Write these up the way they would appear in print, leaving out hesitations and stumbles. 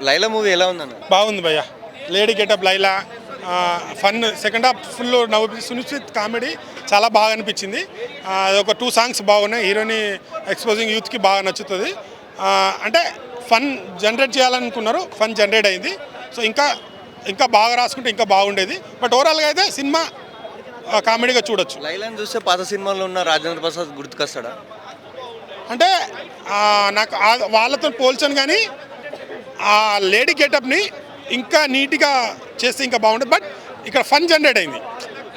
Laila movie ఎలా ఉందన్న? బాగుంది భయ్య. Lady getup Laila fun, second half full నవ్వు, సునిశ్చిత్ కామెడీ చాలా బాగా అనిపించింది. ఒక 2 సాంగ్స్ బాగున్నాయి. హీరోని ఎక్స్పోజింగ్ యూత్కి బాగా నచ్చుతుంది. అంటే ఫన్ జనరేట్ చేయాలనుకున్నారు, ఫన్ జనరేట్ అయింది. సో ఇంకా బాగా రాసుకుంటే ఇంకా బాగుండేది. బట్ ఓవరాల్గా అయితే సినిమా కామెడీగా చూడొచ్చు. లైలాని చూస్తే పాత సినిమాల్లో ఉన్న రాజేంద్ర ప్రసాద్ గుర్తుకొస్తాడా? అంటే నాకు వాళ్ళతో పోల్చాను, కానీ ఆ లేడీ గెటప్ని ఇంకా నీట్గా చేస్తే ఇంకా బాగుంటుంది. బట్ ఇక్కడ ఫన్ జనరేట్ అయింది.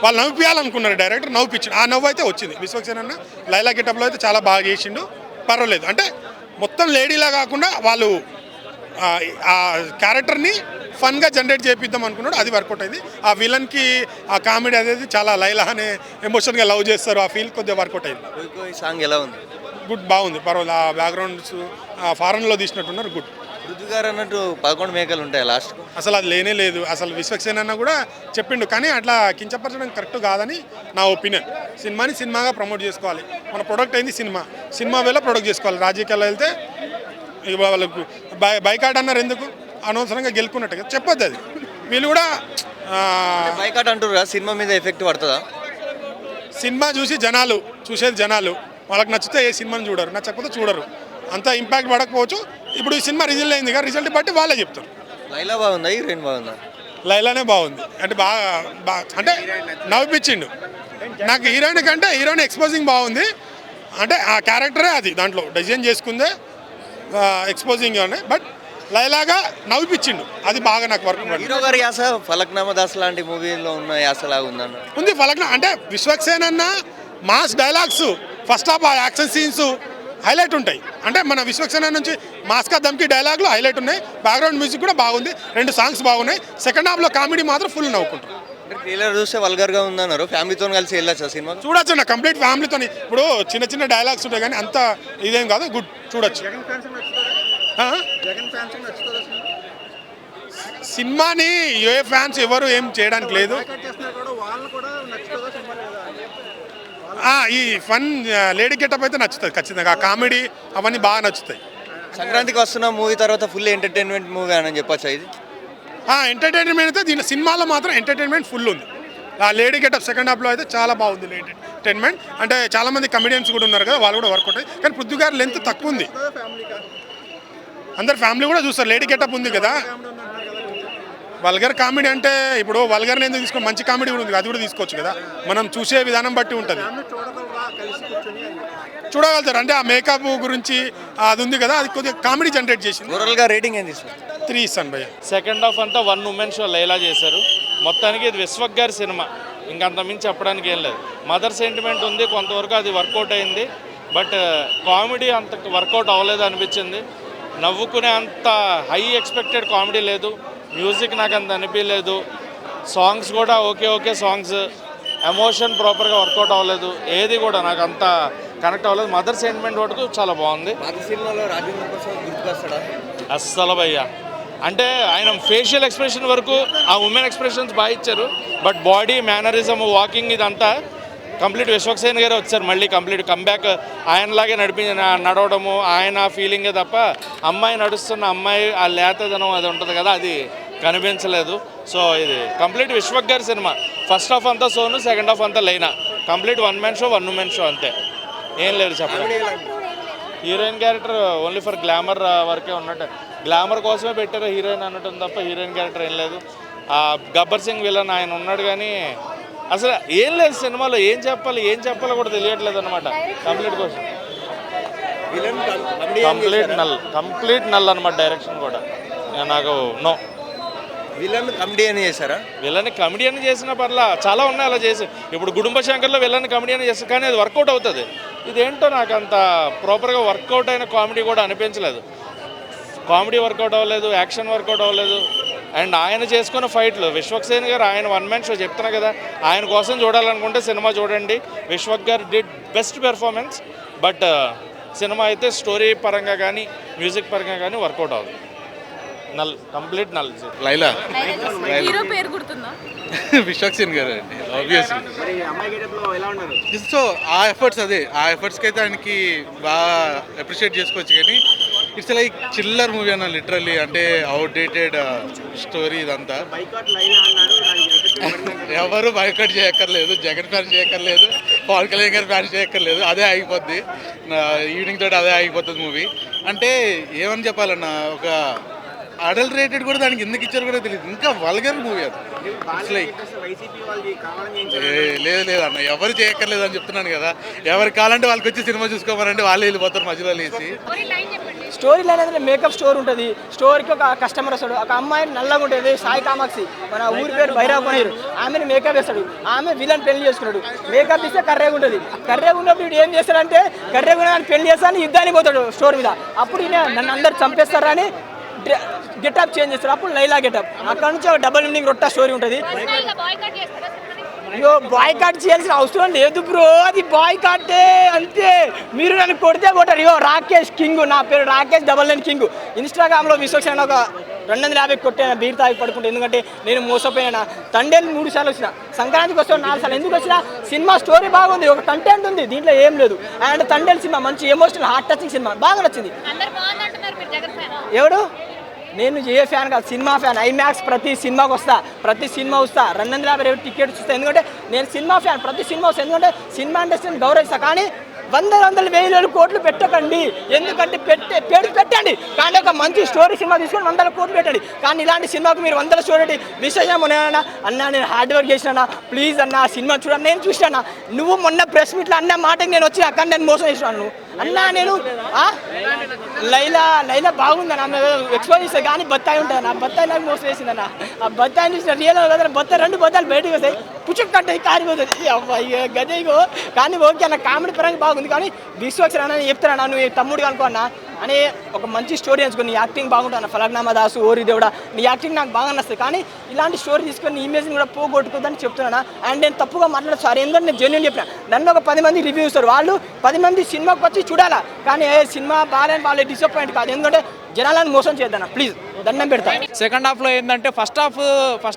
వాళ్ళు నవ్వియాలనుకున్నారు, డైరెక్టర్ నవ్విపించిండు. ఆ నవ్వు అయితే వచ్చింది. విశ్వక్సేన్ అన్న లైలా గెటప్లో అయితే చాలా బాగా చేసిండు, పర్వాలేదు. అంటే మొత్తం లేడీలా కాకుండా వాళ్ళు ఆ క్యారెక్టర్ని ఫన్గా జనరేట్ చేపిద్దాం అనుకున్నాడు, అది వర్కౌట్ అయింది. ఆ విలన్కి ఆ కామెడీ అనేది చాలా లైలా అనే ఎమోషన్గా లవ్ చేస్తారు, ఆ ఫీల్ కొద్దిగా వర్కౌట్ అయింది. ఈ సాంగ్ ఎలా ఉంది? గుడ్, బాగుంది, పర్వాలేదు. ఆ బ్యాక్గ్రౌండ్స్ ఫారెన్లో తీసినట్టున్నారు, గుడ్. పృథ్వీ గారు అన్నట్టు 11 మేకలు ఉంటాయి లాస్ట్. అసలు అది లేనే లేదు. అసలు విశ్వక్సేన్ అన్న కూడా చెప్పిండు, కానీ అట్లా కించపరచడం కరెక్ట్ కాదని నా ఒపీనియన్. సినిమాని సినిమాగా ప్రమోట్ చేసుకోవాలి. మన ప్రొడక్ట్ అయింది సినిమా వేళ ప్రొడక్ట్ చేసుకోవాలి. రాజకీయాల్లో వెళ్తే వాళ్ళకు బైకాట్ అన్నారు, ఎందుకు అనవసరంగా గెలుకున్నట్టుగా చెప్పొద్దు. అది వీళ్ళు కూడా బైకాట్ అంటారు కదా, సినిమా మీద ఎఫెక్ట్ పడుతుందా? సినిమా చూసేది జనాలు వాళ్ళకి నచ్చితే ఏ సినిమాని చూడరు, నచ్చకపోతే చూడరు. అంత ఇంపాక్ట్ పడకపోవచ్చు. ఇప్పుడు ఈ సినిమా రిజల్ట్ అయింది కదా, రిజల్ట్ బట్టి వాళ్ళే చెప్తారు. లైలా బాగుందా, హీరోయిన్ బాగుందా? లైలానే బాగుంది. అంటే బాగా అంటే నవ్విపించిండు. నాకు హీరోయిన్ కంటే హీరోయిన్ ఎక్స్పోజింగ్ బాగుంది. అంటే ఆ క్యారెక్టరే అది దాంట్లో డిజైన్ చేసుకుందే ఎక్స్పోజింగ్ అని. బట్ లైలాగా నవ్విపించిండు, అది బాగా నాకు వర్క్. హీరో గారి యాస ఫలక్నామా దాస్ లాంటి మూవీలో ఉన్న యాసలాగా ఉందన్న. ఉంది ఫలక్నా. అంటే విశ్వక్సేన్ అన్న మాస్ డైలాగ్స్, ఫస్ట్ హాఫ్ ఆ యాక్షన్ సీన్స్ హైలైట్ ఉంటాయి. అంటే మన విశ్వక్సేన నుంచి మాస్కా దమ్కి డైలాగ్లో హైలైట్ ఉన్నాయి. బ్యాక్గ్రౌండ్ మ్యూజిక్ కూడా బాగుంది. 2 సాంగ్స్ బాగున్నాయి. సెకండ్ హాఫ్లో కామెడీ మాత్రం ఫుల్ నవ్వుకుంటాం. ట్రైలర్ చూస్తే వల్గర్గా ఉందన్నారు. ఫ్యామిలీతో కలిసి వెళ్ళొచ్చు సినిమా? చూడొచ్చు అన్న, కంప్లీట్ ఫ్యామిలీతో. ఇప్పుడు చిన్న డైలాగ్స్ ఉంటాయి, కానీ అంత ఇదేం కాదు, గుడ్, చూడొచ్చు. సినిమాని ఏ ఫ్యాన్స్ ఎవరు ఏం చేయడానికి లేదు. ఈ ఫన్ లేడీ గెటప్ అయితే నచ్చుతుంది ఖచ్చితంగా. కామెడీ అవన్నీ బాగా నచ్చుతాయి. సంక్రాంతికి వస్తున్న మూవీ తర్వాత ఫుల్ ఎంటర్టైన్మెంట్ మూవీ అని చెప్పొచ్చా ఇది? ఎంటర్టైన్మెంట్ అయితే దీని సినిమాలో మాత్రం ఎంటర్టైన్మెంట్ ఫుల్ ఉంది. ఆ లేడీ గెటప్ సెకండ్ హాఫ్లో అయితే చాలా బాగుంది ఎంటర్టైన్మెంట్. అంటే చాలామంది కమెడియన్స్ కూడా ఉన్నారు కదా, వాళ్ళు కూడా వర్కౌట్ అయ్యి. కానీ పృథ్వీ గారి లెంత్ తక్కువ ఉంది. అందరు ఫ్యామిలీ కూడా చూస్తారు. లేడీ గెటప్ ఉంది కదా. వల్గర్ కామెడీ అంటే ఇప్పుడు వల్గర్ని ఎందుకు తీసుకో, మంచి కామెడీ కూడా ఉంది, అది కూడా తీసుకోవచ్చు కదా. మనం చూసే విధానం బట్టి ఉంటుంది. చూడగలుగుతారు. అంటే ఆ మేకప్ గురించి అది ఉంది కదా, అది కొద్దిగా కామెడీ జనరేట్ చేసింది. ఓవరాల్గా రేటింగ్ ఏంది? 3 ఇస్తాను భయ్య. సెకండ్ హాఫ్ అంతా 1 ఉమెన్ షో లైలా చేశారు. మొత్తానికి ఇది విశ్వక్ గారి సినిమా, ఇంకంత మించి చెప్పడానికి ఏం లేదు. మదర్ సెంటిమెంట్ ఉంది, కొంతవరకు అది వర్కౌట్ అయింది. బట్ కామెడీ అంత వర్కౌట్ అవ్వలేదు అనిపించింది. నవ్వుకునే అంత హై ఎక్స్పెక్టెడ్ కామెడీ లేదు. మ్యూజిక్ నాకు అంత అనిపించలేదు. సాంగ్స్ కూడా ఓకే సాంగ్స్. ఎమోషన్ ప్రాపర్గా వర్కౌట్ అవ్వలేదు. ఏది కూడా నాకు అంత కనెక్ట్ అవ్వలేదు. మదర్ సెంటిమెంట్ వరకు చాలా బాగుంది. పాత సినిమాలో రాజేంద్ర ప్రసాద్ గుర్తుకొస్తాడా? అస్సలు భయ్య. అంటే ఆయన ఫేషియల్ ఎక్స్ప్రెషన్ వరకు ఆ ఉమెన్ ఎక్స్ప్రెషన్స్ బాగా ఇచ్చారు. బట్ బాడీ మేనరిజం, వాకింగ్ ఇదంతా కంప్లీట్ విశ్వక్సేన్ గారే వచ్చారు. మళ్ళీ కంప్లీట్ కంబ్యాక్ ఆయనలాగే నడవడము, ఆయన ఫీలింగే తప్ప అమ్మాయి నడుస్తున్న అమ్మాయి ఆ లేతదనం అది ఉంటుంది కదా, అది కనిపించలేదు. సో ఇది కంప్లీట్ విశ్వక్ గారి సినిమా. ఫస్ట్ హాఫ్ అంతా సోను, సెకండ్ హాఫ్ అంతా లైనా. Complete 1 man show 1 women show అంతే, ఏం లేదు చెప్పడం. Heroine character only for glamour వరకే ఉన్నట్టు, గ్లామర్ కోసమే పెట్టారు హీరోయిన్ అన్నట్టు తప్ప హీరోయిన్ క్యారెక్టర్ ఏం లేదు. గబ్బర్ సింగ్ విలన్ ఆయన ఉన్నాడు, కానీ అసలు ఏం లేదు సినిమాలో. ఏం చెప్పాలో కూడా తెలియట్లేదు అనమాట. కంప్లీట్ నల్ అనమాట. డైరెక్షన్ కూడా నాకు నో. విలన్ కమెడియన్ చేశారా? విలన్ కమెడియన్ చేసిన పర్లా చాలా ఉన్నాయి అలా చేసి. ఇప్పుడు గుడుంబ శంకర్లో విలన్ కమెడియన్ చేస్తారు, కానీ అది వర్కౌట్ అవుతుంది. ఇదేంటో నాకు అంత ప్రాపర్గా వర్కౌట్ అయిన కామెడీ కూడా అనిపించలేదు. కామెడీ వర్కౌట్ అవ్వలేదు, యాక్షన్ వర్కౌట్ అవ్వలేదు. అండ్ ఆయన చేసుకున్న ఫైట్లు, విశ్వక్సేన్ గారు ఆయన 1 మ్యాన్ షో చెప్తున్నా కదా, ఆయన కోసం చూడాలనుకుంటే సినిమా చూడండి. విశ్వక్ గారు did best performance. But cinema అయితే స్టోరీ పరంగా కానీ మ్యూజిక్ పరంగా కానీ వర్కౌట్ అవుతుంది. Null, complete null. Laila hero పేరు గుర్తుందా? విశ్వక్సేన్ గారు అండి, ఆబ్వియస్లీ. సో ఆ ఎఫర్ట్స్కి అయితే ఆయనకి బాగా అప్రిషియేట్ చేసుకోవచ్చు. కానీ ఇట్స్ లైక్ చిల్లర్ మూవీ అన్న లిటరల్లీ. అంటే అవుట్డేటెడ్ స్టోరీ ఇదంతా. ఎవరు బైకట్ చేయక్కర్లేదు, జగన్ ఫ్యాన్ చేయక్కర్లేదు, పవన్ కళ్యాణ్ గారి ఫ్యాన్ చేయక్కర్లేదు. అదే ఆగిపోద్ది ఈవినింగ్ తోటి, అదే ఆగిపోతుంది మూవీ. అంటే ఏమని చెప్పాలన్న, ఒక అడల్ట్ రేటెడ్ కూడా దానికి ఎందుకు ఇచ్చారు కూడా తెలియదు. ఇంకా వల్గర్ మూవీ అది. ఇట్స్ లైక్ లేదు అన్న, ఎవరు చేయక్కర్లేదు అని చెప్తున్నాను కదా. ఎవరికి కావాలంటే వాళ్ళకి వచ్చి సినిమా చూసుకోమనంటే వాళ్ళే వెళ్ళిపోతారు మధ్యలో లేచి. స్టోరీ లైన్ అనేది మేకప్ స్టోర్ ఉంటుంది. స్టోర్కి ఒక కస్టమర్ వస్తాడు, ఒక అమ్మాయి నల్లగా ఉంటుంది, సాయి కామాక్షి, మన ఊరి పేరు భైరవ కొనేరు, ఆమెను మేకప్ వేస్తాడు. ఆమె విలన్ పెళ్లి చేసుకున్నాడు, మేకప్ ఇస్తే కర్రేగా ఉంటుంది. కర్రేగా ఉన్నప్పుడు వీడు ఏం చేస్తాడంటే కర్రేగా ఉన్న పెళ్లి చేస్తాను యుద్ధానికి పోతాడు స్టోర్ మీద. అప్పుడు నన్ను అందరు చంపేస్తారని గెటప్ చేంజ్ చేస్తారు. అప్పుడు లైలా గెటప్. అక్కడ నుంచి ఒక డబుల్ మీనింగ్ రొట్టా స్టోరీ ఉంటుంది. అయ్యో బాయ్కాట్ చేయాల్సిన అవసరం లేదు బ్రో, అది బాయ్కాటే అంతే. మీరు నన్ను కొడితే కొట్టారు. ఇగో రాకేష్ కింగ్, నా పేరు రాకేష్ _9 కింగ్. ఇన్స్టాగ్రామ్లో విశ్వక్సేన ఒక 250 కొట్టాను బీర్ తాగి పడుకుంటే. ఎందుకంటే నేను మోసపోయాను. తండేలు 3 సార్లు వచ్చిన, సంక్రాంతికి వస్తాను 4 సార్లు. ఎందుకు వచ్చినా సినిమా స్టోరీ బాగుంది, ఒక కంటెంట్ ఉంది, దీంట్లో ఏం లేదు. అండ్ తండేలు సినిమా మంచి ఎమోషనల్ హార్ట్ టచింగ్ సినిమా, బాగా నచ్చింది. ఎవడు? నేను ఏ ఫ్యాన్ కాదు, సినిమా ఫ్యాన్. ఐమాక్స్ ప్రతి సినిమాకి వస్తా, ప్రతి సినిమా వస్తా. 250 టికెట్స్ వస్తాయి. ఎందుకంటే నేను సినిమా ఫ్యాన్, ప్రతి సినిమా వస్తాను. ఎందుకంటే సినిమా ఇండస్ట్రీని గౌరవిస్తా. కానీ 100 వేలు కోట్లు పెట్టకండి. ఎందుకంటే పెట్టండి, కానీ ఒక మంచి స్టోరీ సినిమా తీసుకొని 100 కోట్లు పెట్టండి. కానీ ఇలాంటి సినిమాకు మీరు 100 స్టోరీ విషయం అన్నా నేను హార్డ్ వర్క్ చేసినా, ప్లీజ్ అన్న సినిమా చూడండి. నేను చూసాను, నువ్వు మొన్న ప్రెస్ మీట్లో అన్న మాటకి నేను వచ్చి అక్కడ నేను మోసం చేసినాను అన్నా. నేను లైలా బాగుందన్న, ఆమె ఎక్స్పోజ్ చేస్తాను. కానీ బత్తాయి ఉంటుంది, నా బత్తాయి నాకు మోసం వేసిందన్న. ఆ బత్తాయి చూసిన రియల్ కదా, బత్తాయి 2 బత్తాలు బయటకు వస్తాయి, పుచ్చుకంటే కారిపోతుంది. అవ్వయ్యో గదేగో. కానీ ఓకే అన్న, కామెడీ పరంగా బాగుంది. కానీ విశ్వక్సేన అని చెప్తాను, నువ్వు తమ్ముడు అనుకో అన్న అని ఒక మంచి స్టోరీ ఎంచుకొని, నీ యాక్టింగ్ బాగుంటుంది. ఫలక్నామా దాసు, ఓరి దేవుడా, నీ యాక్టింగ్ నాకు బాగా నచ్చుతుంది. కానీ ఇలాంటి స్టోరీ తీసుకొని నీ ఇమేజ్ని కూడా పోగొట్టుకోదని చెప్తున్నాను. అండ్ నేను తప్పుగా మాట్లాడదు సార్, ఎందుకంటే నేను జెన్యూన్ చెప్పిన. నన్ను ఒక 10 మంది రివ్యూ ఇస్తారు, వాళ్ళు 10 మంది సినిమాకి వచ్చి చూడాలా. కానీ సినిమా బాగాలేని వాళ్ళు డిసప్పాయింట్ కాదు. ఎందుకంటే జనాలను మోసం చేద్దాం, ప్లీజ్ దండం పెడతా. సెకండ్ హాఫ్లో ఏంటంటే ఫస్ట్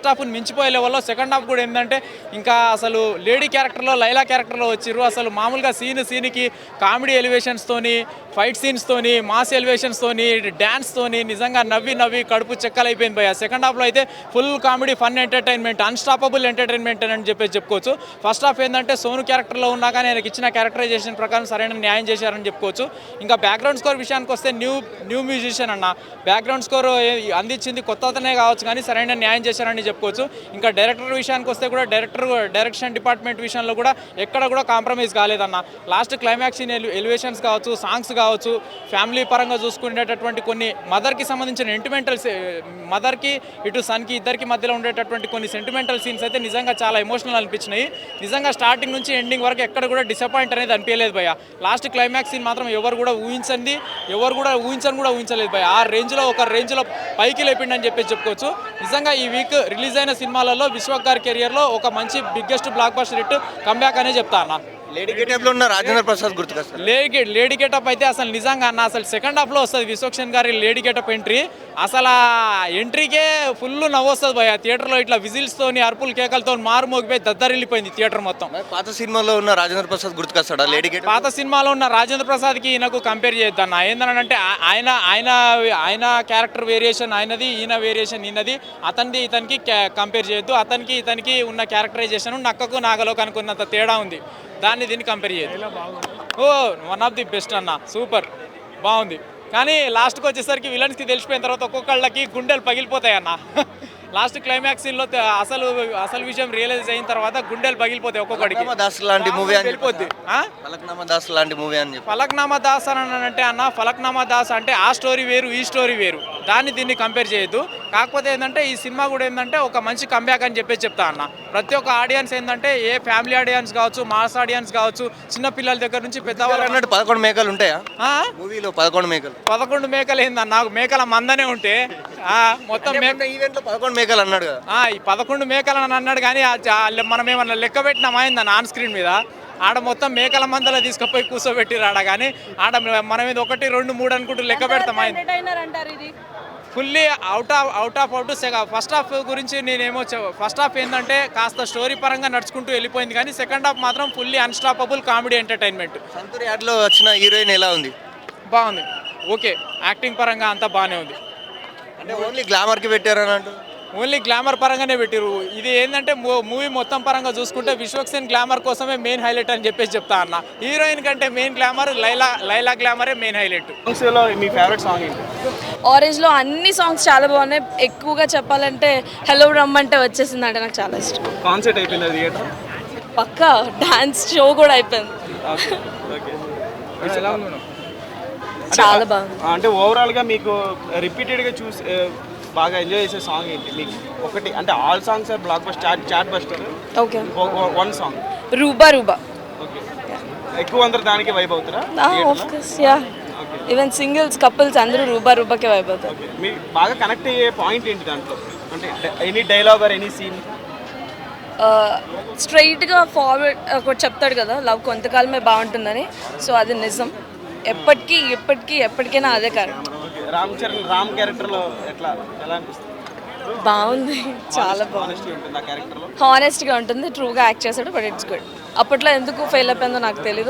హాఫ్ని మించిపోయే లెవెల్లో సెకండ్ హాఫ్ కూడా ఏంటంటే ఇంకా అసలు లేడీ క్యారెక్టర్లో, లైలా క్యారెక్టర్లో వచ్చిర్రు. అసలు మామూలుగా సీన్కి కామెడీ ఎలివేషన్స్తోని, ఫైట్ సీన్స్తోని, మాస్ ఎలివేషన్స్తోని, డ్యాన్స్తోని నిజంగా నవ్వి కడుపు చెక్కలైపోయింది భయ్య. సెకండ్ హాఫ్లో అయితే full comedy, fun entertainment, unstoppable entertainment అని చెప్పుకోవచ్చు. ఫస్ట్ హాఫ్ ఏంటంటే సోను క్యారెక్టర్లో ఉన్నా కానీ ఆయనకి ఇచ్చిన క్యారెక్టరైజేషన్ ప్రకారం సరైన న్యాయం చేశారని చెప్పుకోవచ్చు. ఇంకా బ్యాక్గ్రౌండ్ స్కోర్ విషయానికి వస్తే న్యూ మ్యూజిషియన్ అన్న బ్యాక్గ్రౌండ్ స్కోర్ అందించింది కొత్త అతనే కావచ్చు, కానీ సరైన న్యాయం చేశారని చెప్పుకోవచ్చు. ఇంకా డైరెక్టర్ విషయానికి వస్తే కూడా డైరెక్షన్ డిపార్ట్మెంట్ విషయంలో కూడా ఎక్కడ కూడా కాంప్రమైజ్ కాలేదన్న. లాస్ట్ క్లైమాక్స్ ఎలివేషన్స్ కావచ్చు, సాంగ్స్ కావచ్చు, ఫ్యామిలీ పరంగా చూసుకునేటటువంటి కొన్ని మదర్కి సంబంధించిన మదర్కి ఇటు సన్కి ఇద్దరికి మధ్యలో ఉండేటటువంటి కొన్ని సెంటిమెంటల్ సీన్స్ అయితే నిజంగా చాలా ఎమోషనల్ అనిపించినాయి. నిజంగా స్టార్టింగ్ నుంచి ఎండింగ్ వరకు ఎక్కడ కూడా డిసప్పాయింట్ అనేది అనిపించలేదు భయ్య. లాస్ట్ క్లైమాక్స్ సీన్ మాత్రం ఎవరు కూడా ఊహించలేదు భయ్య. ఆ రేంజ్లో పైకి లేపిండని చెప్పుకోవచ్చు. నిజంగా ఈ వీక్ రిలీజ్ అయిన సినిమాలలో విశ్వక్ గారి కెరియర్లో ఒక మంచి biggest block buster hit comeback అనే చెప్తా అన్న. లేడీ గెటప్లో ఉన్న రాజేంద్ర ప్రసాద్ గుర్తుకొస్తారు. లేడీ గెటప్ అయితే అసలు నిజంగా అన్న అసలు సెకండ్ హాఫ్లో వస్తుంది విశ్వక్సేన్ గారి లేడీ గెటప్ ఎంట్రీ. అసలు ఆ ఎంట్రీకే ఫుల్ నవ్వు వస్తుంది భయ్య. థియేటర్లో ఇట్లా విజిల్స్తోని, అరుపులు కేకలతో మోగిపోయి దద్దరిల్లిపోయింది థియేటర్ మొత్తం. పాత సినిమాలో ఉన్న రాజేంద్ర ప్రసాద్ గుర్తుకొస్తాడా లేడీ గెటప్? పాత సినిమాలో ఉన్న రాజేంద్ర ప్రసాద్కి ఈయనకు కంపేర్ చేయొద్దన్న. ఏంటంటే ఆయన క్యారెక్టర్ వేరియేషన్ ఆయనది, ఈయన వేరియేషన్ ఈయనది. అతనిది ఇతనికి కంపేర్ చేయొద్దు. అతనికి ఇతనికి ఉన్న క్యారెక్టరైజేషన్ నక్కకు నాగలోకి అనుకున్నంత తేడా ఉంది. దీన్ని కంపేర్ చేయదు. వన్ ఆఫ్ ది బెస్ట్ అన్న, సూపర్ బాగుంది. కానీ లాస్ట్కి వచ్చేసరికి విలన్స్కి తెలిసిపోయిన తర్వాత ఒక్కొక్కళ్ళకి గుండెలు పగిలిపోతాయి అన్న. లాస్ట్ క్లైమాక్స్ సీన్లో అసలు విషయం రియలైజ్ అయిన తర్వాత గుండెలు పగిలిపోతాయి ఒక్కొక్కడికి. దాస్ లాంటి మూవీ వెళ్ళిపోద్ది. ఫలక్నామా దాస్ లాంటి మూవీ అని ఫలక్నామా దాస్ అని అంటే అన్న, ఫలక్నామా దాస్ అంటే ఆ స్టోరీ వేరు, ఈ స్టోరీ వేరు. దీన్ని కంపేర్ చేయొద్దు. కాకపోతే ఏంటంటే ఈ సినిమా కూడా ఏంటంటే ఒక మంచి కంబ్యాక్ అని చెప్తా అన్న. ప్రతి ఒక్క ఆడియన్స్ ఏంటంటే ఏ ఫ్యామిలీ ఆడియన్స్ కావచ్చు, మాస్ ఆడియన్స్ కావచ్చు, చిన్న పిల్లల దగ్గర నుంచి పెద్దవాళ్ళు అన్నట్టు 11 మేకలు ఉంటాయా మూవీలో? 11 మేకలు ఏందన్న, నాకు మేకల మందనే ఉంటే మొత్తం ఈవెంట్లో 11 మేకలు అన్నాడు కదా. ఈ 11 మేకలు అని అన్నాడు. కానీ మనం ఏమన్నా లెక్క పెట్టినామైందన్న ఆన్ స్క్రీన్ మీద. ఆడ మొత్తం మేకల మందలో తీసుకుపోయి కూర్చోబెట్టిరాడ. కానీ ఆడ మనం ఇది 1, 2, 3 అనుకుంటూ లెక్క పెడతామైంది. Fully out. ఫస్ట్ హాఫ్ గురించి నేనేమో ఫస్ట్ హాఫ్ ఏంటంటే కాస్త స్టోరీ పరంగా నడుచుకుంటూ వెళ్ళిపోయింది. కానీ సెకండ్ హాఫ్ మాత్రం fully unstoppable comedy entertainment. Santoor యాడ్లో వచ్చిన హీరోయిన్ ఎలా ఉంది? బాగుంది. ఓకే, యాక్టింగ్ పరంగా అంతా బాగానే ఉంది. అంటే ఓన్లీ గ్లామర్కి పెట్టారని అంటూ ఓన్లీ గ్లామర్ పరంగానే పెట్టిరు. ఇది ఏంటంటే మూవీ మొత్తం పరంగా చూసుకుంటే విశ్వక్సేన్ గ్లామర్ కోసమే మెయిన్ హైలైట్ అని చెప్పేసి చెప్తా అన్న. హీరోయిన్ కంటే మెయిన్ గ్లామర్ లైలా గ్లామరే మెయిన్ హైలైట్. సాంగ్స్లో మీ ఫేవరెట్ సాంగ్ ఏంటి? ఆరెంజ్లో అన్ని సాంగ్స్ చాలా బాగున్నాయి. ఎక్కువగా చెప్పాలంటే హలో రమ్మంటే వచ్చేసింది అంటే నాకు చాలా ఇష్టం. కాన్సర్ట్ అయిపోయింది థియేటర్? పక్కా డాన్స్ షో కూడా అయిపోయింది. ఎలా ఉంది? చాలా బాగుంది. అంటే ఓవరాల్గా మీకు రిపీటెడ్గా చూసి బాగా ఎంజాయ్ చేసే సాంగ్ ఏంటి మీకు? ఒకటి అంటే all songs are blockbuster, chartbuster, okay one song Ruba Ruba. Okay, ఎక్కువ అందరు దానికి వైబ్ అవుతారా? Of course yeah, even singles couples అందరూ రూబా రూబాకే వైబ్ అవుతారు. మీకు బాగా కనెక్ట్ అయ్యే పాయింట్ ఏంటి దాంట్లో? అంటే any dialogue or any scene? స్ట్రైట్గా ఫార్వర్డ్ ఒకటి చెప్తాడు కదా, లవ్ కొంతకాలమే బాగుంటుందని. సో అది నిజం. ఎప్పటికైనా అదే క్యారెక్టర్. రామ్ క్యారెక్టర్లో ఎలా అనిపిస్తుంది? బాగుంది, చాలా బాగుంది. ఉంటుంది ఆ క్యారెక్టర్లో, హానెస్ట్గా ఉంటుంది, ట్రూగా యాక్ట్ చేశాడు. But it's good. అప్పట్లో ఎందుకు ఫెయిల్ అయిపోయిందో నాకు తెలీదు.